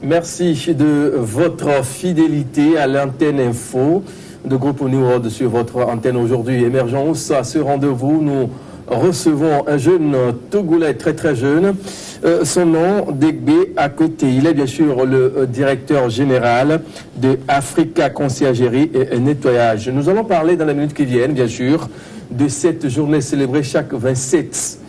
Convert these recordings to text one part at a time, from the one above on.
Merci de votre fidélité à l'antenne info de Groupe New sur votre antenne aujourd'hui. Émergence, à ce rendez-vous, nous recevons un jeune Togolais très jeune. Son nom, Degbe à côté. Il est bien sûr le directeur général de Africa Conciergerie et Nettoyage. Nous allons parler dans les minutes qui viennent, bien sûr, de cette journée célébrée chaque 27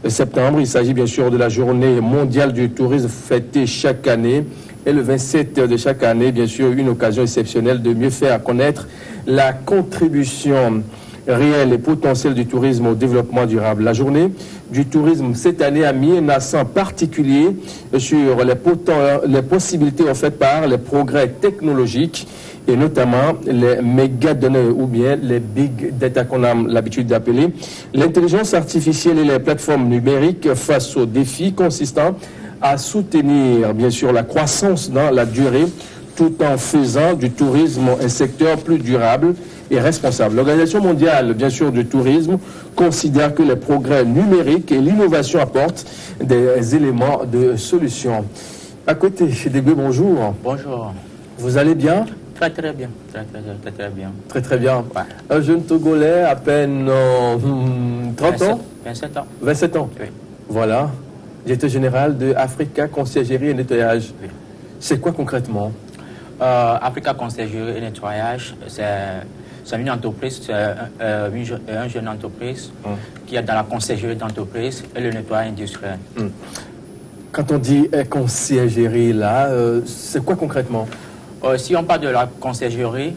septembre. Il s'agit bien sûr de la journée mondiale du tourisme fêtée chaque année. Et le 27 de chaque année, bien sûr, une occasion exceptionnelle de mieux faire connaître la contribution réelle et potentielle du tourisme au développement durable. La journée du tourisme cette année a mis un accent particulier sur les possibilités offertes par les progrès technologiques et notamment les méga données ou bien les big data qu'on a l'habitude d'appeler, l'intelligence artificielle et les plateformes numériques face aux défis consistant à soutenir bien sûr la croissance dans la durée tout en faisant du tourisme un secteur plus durable et responsable. L'Organisation mondiale bien sûr du tourisme considère que les progrès numériques et l'innovation apportent des éléments de solution. À côté, Degbe, bonjour. Bonjour. Vous allez bien? Très bien. Très bien. Très bien. Ouais. Un jeune Togolais, à peine 30 ans 27 ans. 27 ans. Oui. Voilà. Directeur général de Africa Conciergerie et Nettoyage. Oui. C'est quoi concrètement? Africa Conciergerie et Nettoyage, c'est une entreprise, c'est un jeune entreprise qui est dans la conciergerie d'entreprise et le nettoyage industriel. Quand on dit conciergerie, là, c'est quoi concrètement? Si on parle de la conciergerie,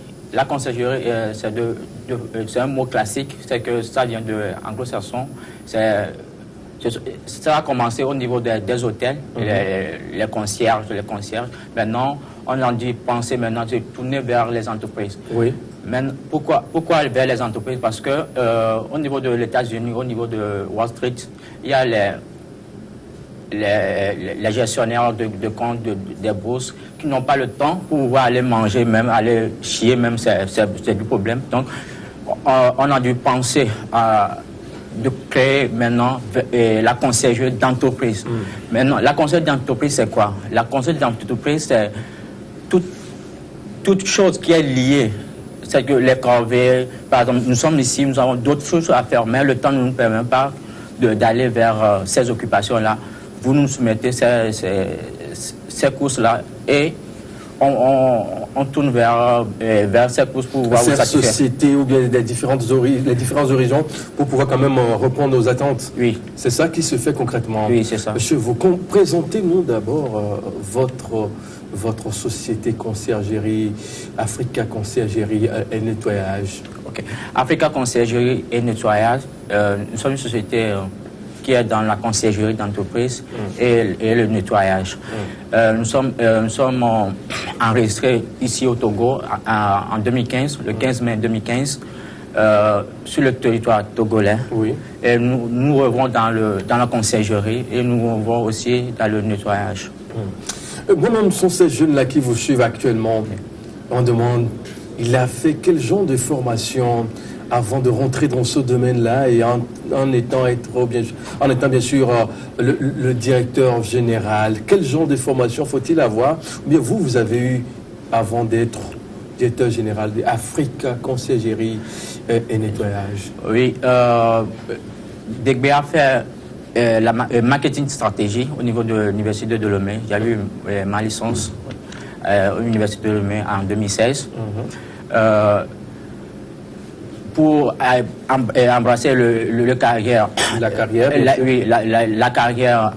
c'est un mot classique, c'est que ça vient de anglo-saxon. Ça a commencé au niveau des hôtels, les concierges. Maintenant, on a dû penser maintenant de tourner vers les entreprises. Oui. Mais pourquoi vers les entreprises? Parce que au niveau de les États-Unis, au niveau de Wall Street, il y a les gestionnaires de comptes des bourses qui n'ont pas le temps pour pouvoir aller manger, même aller chier, même c'est du problème. Donc, on a dû penser de créer maintenant la conciergerie d'entreprise. Maintenant, la conciergerie d'entreprise, c'est quoi? La conciergerie d'entreprise, c'est toute chose qui est liée. C'est que les corvées, par exemple, nous sommes ici, nous avons d'autres choses à faire, mais le temps ne nous permet pas d'aller vers ces occupations-là. Vous nous soumettez ces courses-là et on tourne vers ces courses pour pouvoir vous satisfaire. Société ou bien les différents horizons pour pouvoir quand même répondre aux attentes. Oui. C'est ça qui se fait concrètement. Oui, c'est ça. Monsieur, présentez-nous d'abord votre société conciergerie, Africa Conciergerie et Nettoyage. Ok. Africa Conciergerie et Nettoyage, nous sommes une société qui est dans la conciergerie d'entreprise et le nettoyage. Nous sommes enregistrés ici au Togo en 2015, le 15 mai 2015, sur le territoire togolais. Oui. Et nous revenons dans la conciergerie et nous revenons aussi dans le nettoyage. Moi-même, sont ces jeunes-là qui vous suivent actuellement. On demande, il a fait quel genre de formation avant de rentrer dans ce domaine-là et en étant bien sûr le directeur général? Quel genre de formation faut-il avoir? Ou bien vous avez eu avant d'être directeur général d'Africa Conciergerie et Nettoyage? Oui, Degbe a fait la marketing stratégie au niveau de l'université de Lomé. J'ai eu ma licence à l'université de Lomé en 2016. Pour embrasser la carrière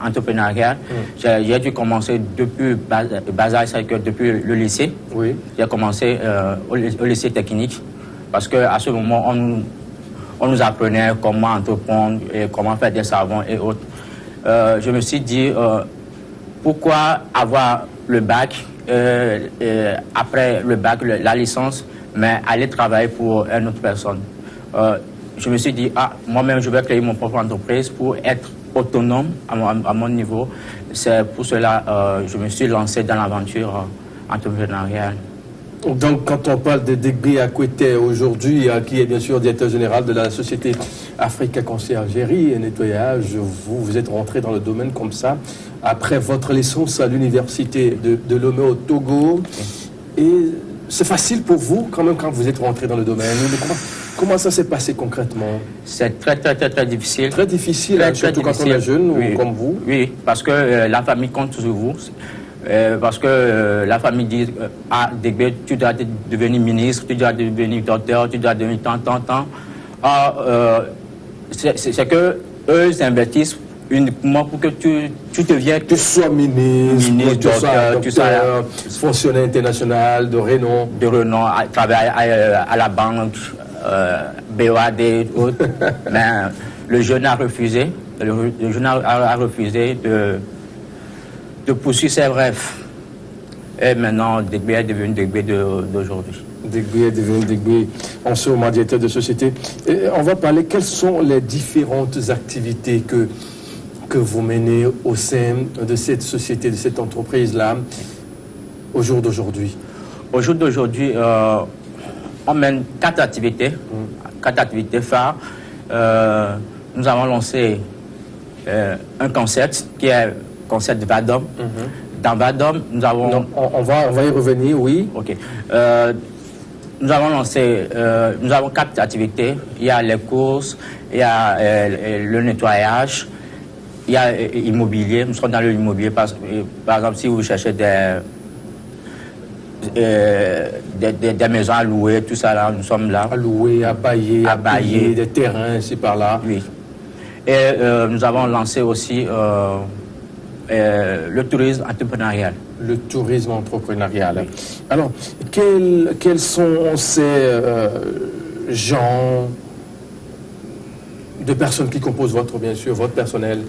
entrepreneuriale, j'ai dû commencer depuis bas âge, depuis le lycée. Oui. J'ai commencé au lycée technique parce qu'à ce moment, on nous apprenait comment entreprendre et comment faire des savons et autres. Je me suis dit, pourquoi avoir le bac, après le bac, la licence, mais aller travailler pour une autre personne. Je me suis dit, moi-même, je vais créer mon propre entreprise pour être autonome à mon niveau. C'est pour cela que je me suis lancé dans l'aventure entrepreneuriale. Donc, quand on parle de Degbe Akwete aujourd'hui, qui est bien sûr directeur général de la société Africa Conciergerie et Nettoyage, vous êtes rentré dans le domaine comme ça, après votre licence à l'université de Lomé au Togo. Et c'est facile pour vous, quand même, quand vous êtes rentré dans le domaine. Comment ça s'est passé concrètement? C'est très difficile. Très difficile, surtout quand on est jeune, ou comme vous. Oui, parce que la famille compte sur vous. Parce que la famille dit Degbe, tu dois devenir ministre, tu dois devenir docteur, tu dois devenir tant. C'est que eux investissent uniquement pour que tu deviennes. Tu sois ministre, docteur, fonctionnaire international de renom. De renom, travailler à la banque, BOAD et autres. Mais le jeune a refusé. Le jeune a refusé de poursuivre ses rêves. Et maintenant, Degbe est devenu Degbe d'aujourd'hui. Degbe est devenu Degbe en ce moment directeur de société. Et on va parler, quelles sont les différentes activités que vous menez au sein de cette société, de cette entreprise-là, au jour d'aujourd'hui? Au jour d'aujourd'hui, on mène 4 activités phares. Nous avons lancé un concept qui est le concept de VADOM. Dans VADOM, nous avons... Donc, on va y revenir, oui. OK. Nous avons lancé... nous avons 4 activités. Il y a les courses, il y a le nettoyage, il y a l'immobilier. Nous sommes dans l'immobilier. Par exemple, si vous cherchez des maisons à louer, tout ça, là, nous sommes là. À louer, à bailler, des terrains, ici par là. Oui. Et nous avons lancé aussi le tourisme entrepreneurial. Le tourisme entrepreneurial. Alors, quels sont ces gens de personnes qui composent votre personnel?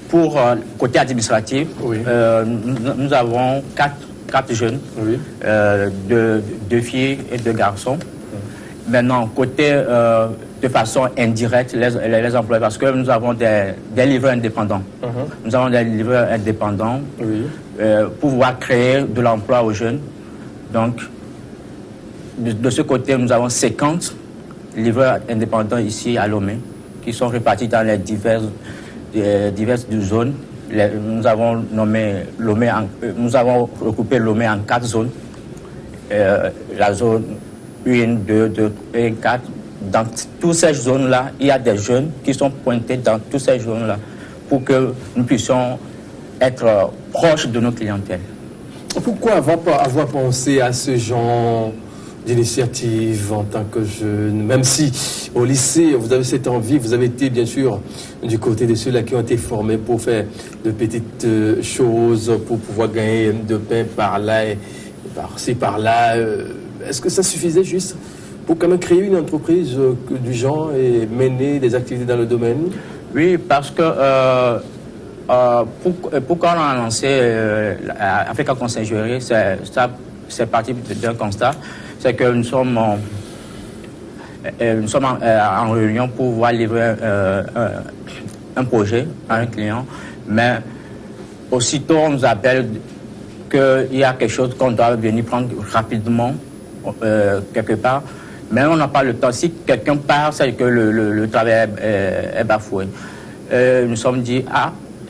Pour côté administratif, oui. Nous avons 4 jeunes, oui. 2 filles et 2 garçons. Maintenant, côté de façon indirecte, les employés, parce que nous avons des livreurs indépendants. Nous avons des livreurs indépendants pour pouvoir créer de l'emploi aux jeunes. Donc, de ce côté, nous avons 50 livreurs indépendants ici à Lomé, qui sont répartis dans les diverses zones. Nous avons regroupé Lomé en 4 zones. La zone 1, 2, 3 et 4. Dans toutes ces zones-là, il y a des jeunes qui sont pointés dans toutes ces zones-là pour que nous puissions être proches de nos clientèles. Pourquoi avoir pensé à ce genre d'initiative en tant que jeune? Même si au lycée, vous avez cette envie, vous avez été bien sûr du côté de ceux-là qui ont été formés pour faire de petites choses, pour pouvoir gagner de pain par là et par-ci, par-là. Est-ce que ça suffisait juste pour quand même créer une entreprise du genre et mener des activités dans le domaine? Oui, parce que pourquoi on a lancé Africa Conciergerie, c'est parti d'un constat, c'est que nous sommes en réunion pour pouvoir livrer un projet à un client, mais aussitôt on nous appelle qu'il y a quelque chose qu'on doit venir prendre rapidement quelque part. Mais on n'a pas le temps. Si quelqu'un part, c'est que le travail est bafoué. Nous sommes dit,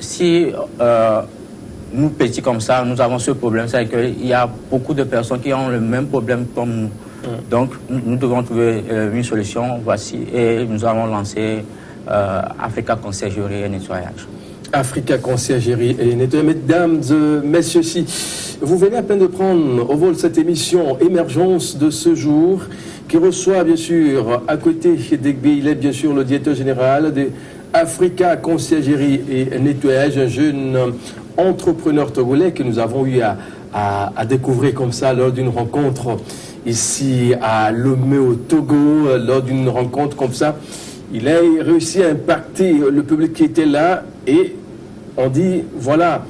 si nous, petits comme ça, nous avons ce problème, c'est qu'il y a beaucoup de personnes qui ont le même problème comme nous. Donc, nous devons trouver une solution. Voici, et nous avons lancé Africa Conciergerie et Nettoyage. Africa Conciergerie et Nettoyage. Mesdames, messieurs, si vous venez à peine de prendre au vol cette émission Émergence de ce jour, qui reçoit bien sûr à côté Degbe, il est bien sûr le directeur général de Africa Conciergerie et Nettoyage, un jeune entrepreneur togolais que nous avons eu à découvrir comme ça lors d'une rencontre ici à Lomé au Togo, lors d'une rencontre comme ça. Il a réussi à impacter le public qui était là et on dit, voilà,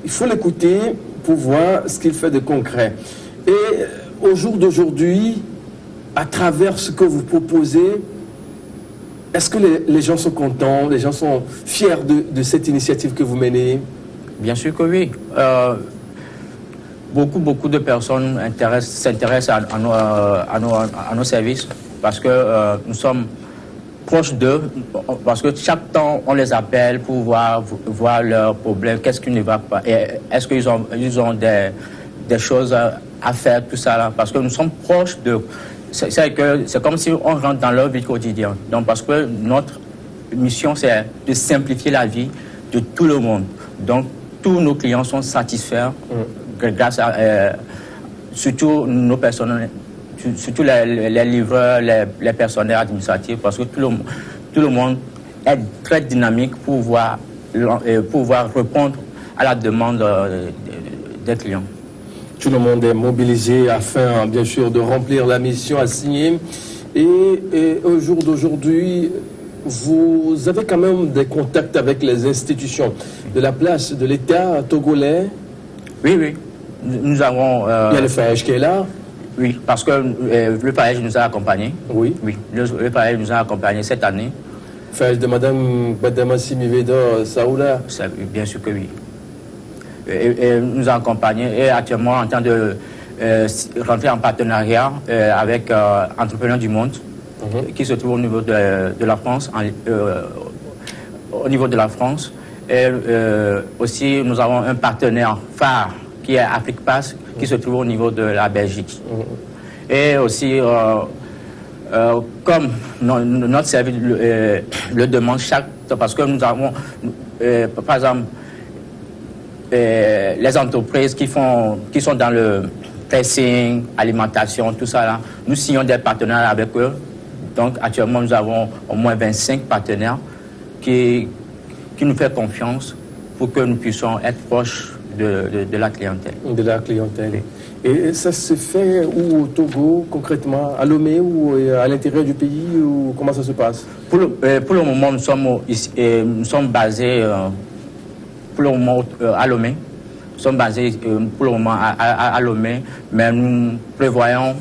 il faut l'écouter pour voir ce qu'il fait de concret. Et au jour d'aujourd'hui, à travers ce que vous proposez, est-ce que les gens sont contents, les gens sont fiers de cette initiative que vous menez? Bien sûr que oui. beaucoup de personnes s'intéressent à nos services parce que nous sommes proches d'eux, parce que chaque temps on les appelle pour voir leurs problèmes, qu'est-ce qui ne va pas, est-ce qu'ils ont des choses à faire, tout ça là, parce que nous sommes proches d'eux. C'est comme si on rentre dans leur vie quotidienne. Donc parce que notre mission c'est de simplifier la vie de tout le monde. Donc tous nos clients sont satisfaits grâce à surtout nos personnels, surtout les livreurs, les personnels administratifs, parce que tout le monde est très dynamique pour pouvoir répondre à la demande des clients. Tout le monde est mobilisé afin, bien sûr, de remplir la mission assignée. Et au jour d'aujourd'hui, vous avez quand même des contacts avec les institutions de la place de l'État togolais? Oui. Nous avons... Il y a le FAEJ qui est là? Oui, parce que le FAEJ nous a accompagnés. Oui. Le FAEJ nous a accompagnés cette année. FAEJ de Madame Badamasi Miveda Saoula? Bien sûr que oui. Et nous a accompagnés et actuellement en train de rentrer en partenariat avec Entrepreneurs du Monde qui se trouve au niveau de la France, au niveau de la France. Et aussi nous avons un partenaire phare qui est AfriquePass qui se trouve au niveau de la Belgique. Et aussi comme notre service le demande parce que nous avons par exemple les entreprises qui sont dans le pricing, alimentation, tout ça là, nous signons des partenaires avec eux. Donc actuellement nous avons au moins 25 partenaires qui nous font confiance pour que nous puissions être proches de la clientèle. De la clientèle. Et ça se fait où au Togo concrètement, à Lomé ou à l'intérieur du pays, ou comment ça se passe? Pour le moment nous sommes basés pour le moment à Lomé. Nous sommes basés pour le moment à Lomé, mais nous prévoyons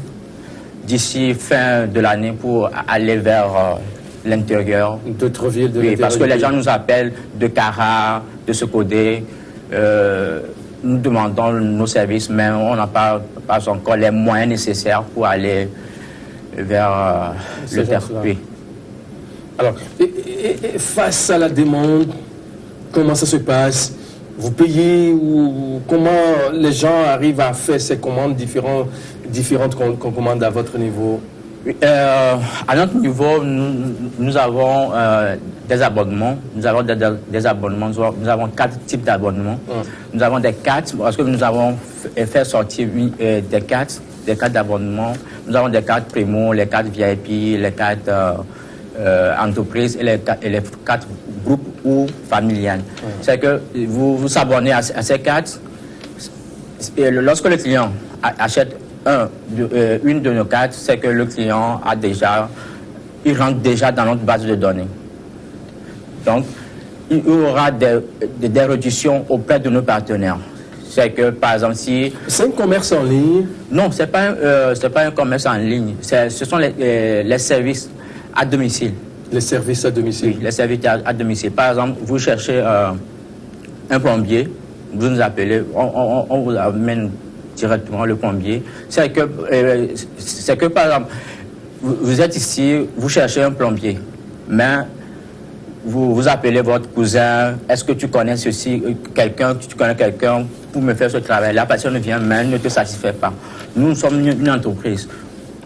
d'ici fin de l'année pour aller vers l'intérieur. D'autres villes de l'intérieur. Parce que les gens nous appellent de Kara, de Sekodé. Nous demandons nos services, mais on n'a pas encore les moyens nécessaires pour aller vers le territoire. Oui. Alors, et face à la demande, comment ça se passe? Vous payez ou comment les gens arrivent à faire ces commandes différentes qu'on commande à votre niveau? À notre niveau, nous avons des abonnements. Nous avons des abonnements. Nous avons 4 types d'abonnements. Nous avons des cartes, parce que nous avons fait sortir des cartes d'abonnement. Nous avons des cartes Primo, les cartes VIP, les cartes entreprises et les cartes groupes ou familiales. C'est que vous vous abonnez à ces cartes. Et lorsque le client achète une de nos cartes, c'est que le client il rentre déjà dans notre base de données. Donc, il y aura des réductions auprès de nos partenaires. C'est que, par exemple, si... C'est un commerce en ligne? Non, c'est pas un commerce en ligne. Ce sont les services à domicile. Les services à domicile? Oui, les services à domicile. Par exemple, vous cherchez un plombier, vous nous appelez, on vous amène directement le plombier. C'est que par exemple, vous êtes ici, vous cherchez un plombier, mais vous appelez votre cousin, est-ce que tu connais tu connais quelqu'un pour me faire ce travail? La personne vient, mais elle ne te satisfait pas. Nous sommes une entreprise.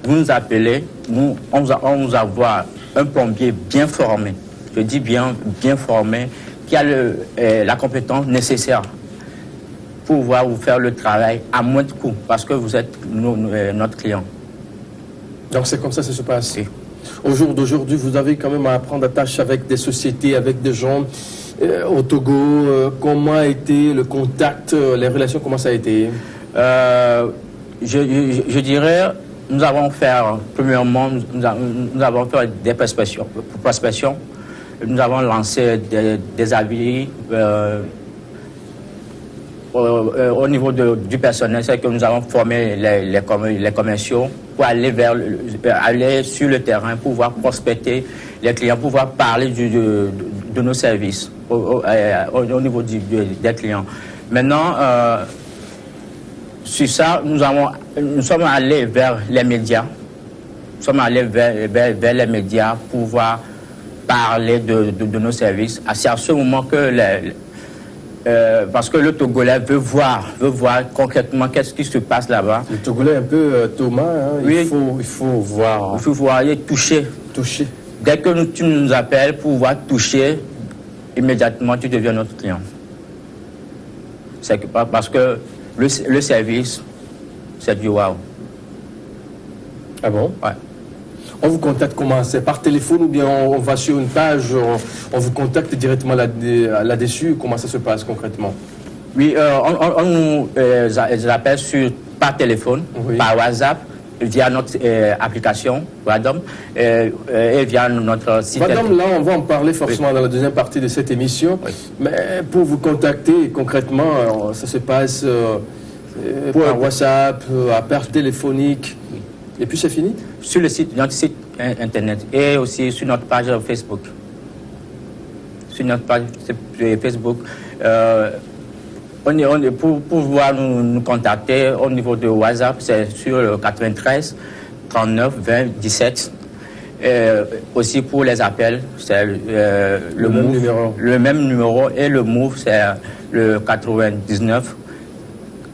Vous nous appelez, on vous envoie un plombier bien formé, je dis bien formé, qui a la compétence nécessaire pour pouvoir vous faire le travail à moins de coût, parce que vous êtes notre client. Donc c'est comme ça que ça se passe? Oui. Au jour d'aujourd'hui, vous avez quand même à prendre attache avec des sociétés, avec des gens au Togo. Comment a été le contact, les relations, comment ça a été? Je dirais, nous avons fait, premièrement, nous avons fait des prospections. Nous avons lancé des avis au niveau du personnel, c'est que nous avons formé les commerciaux pour aller sur le terrain, pour pouvoir prospecter les clients, pour pouvoir parler de nos services au niveau des clients. Maintenant, Sur ça, nous sommes allés vers les médias. Nous sommes allés vers les médias pour pouvoir parler de nos services. C'est à ce moment que parce que le Togolais veut voir concrètement qu'est-ce qui se passe là-bas. Le Togolais un peu Thomas, hein, oui. il faut voir. Il faut voir et toucher. Dès que tu nous appelles pour pouvoir toucher, immédiatement tu deviens notre client. C'est parce que le service, c'est du wow. Ah bon? Ouais. On vous contacte comment? C'est par téléphone ou bien on va sur une page, on vous contacte directement là-dessus? Comment ça se passe concrètement? Oui, on nous appelle par téléphone, oui. Par WhatsApp, via notre application Wadom et via notre site. Wadom, là, on va en parler forcément, oui. Dans la deuxième partie de cette émission. Oui. Mais pour vous contacter concrètement, ça se passe par WhatsApp, par téléphonique. Oui. Et puis c'est fini? Sur notre site internet et aussi sur notre page Facebook. Sur notre page Facebook, pour pouvoir nous contacter au niveau de WhatsApp, c'est sur le 93 39 20 17. Aussi pour les appels, c'est le même numéro et le Move, c'est le 99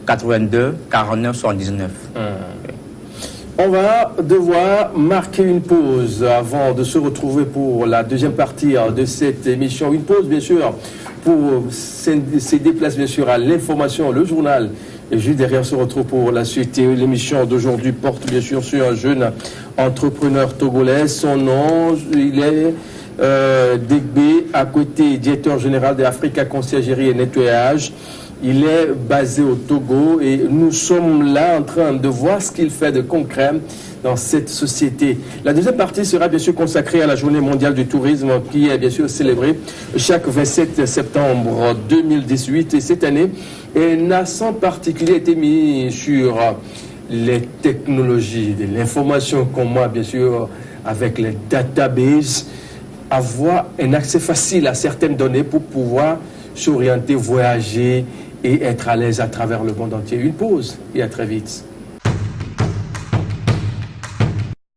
82 49 79. On va devoir marquer une pause avant de se retrouver pour la deuxième partie de cette émission. Une pause, bien sûr, pour se déplacer, bien sûr, à l'information, le journal. Et juste derrière, on se retrouve pour la suite. L'émission d'aujourd'hui porte, bien sûr, sur un jeune entrepreneur togolais. Son nom, il est Degbe, à côté, directeur général de Africa Conciergerie et Nettoyage. Il est basé au Togo et nous sommes là en train de voir ce qu'il fait de concret dans cette société. La deuxième partie sera bien sûr consacrée à la Journée mondiale du tourisme qui est bien sûr célébrée chaque 27 septembre 2018. Et cette année, un accent particulier a été mis sur les technologies de l'information comme moi, bien sûr, avec les databases, avoir un accès facile à certaines données pour pouvoir s'orienter, voyager et être à l'aise à travers le monde entier. Une pause et à très vite.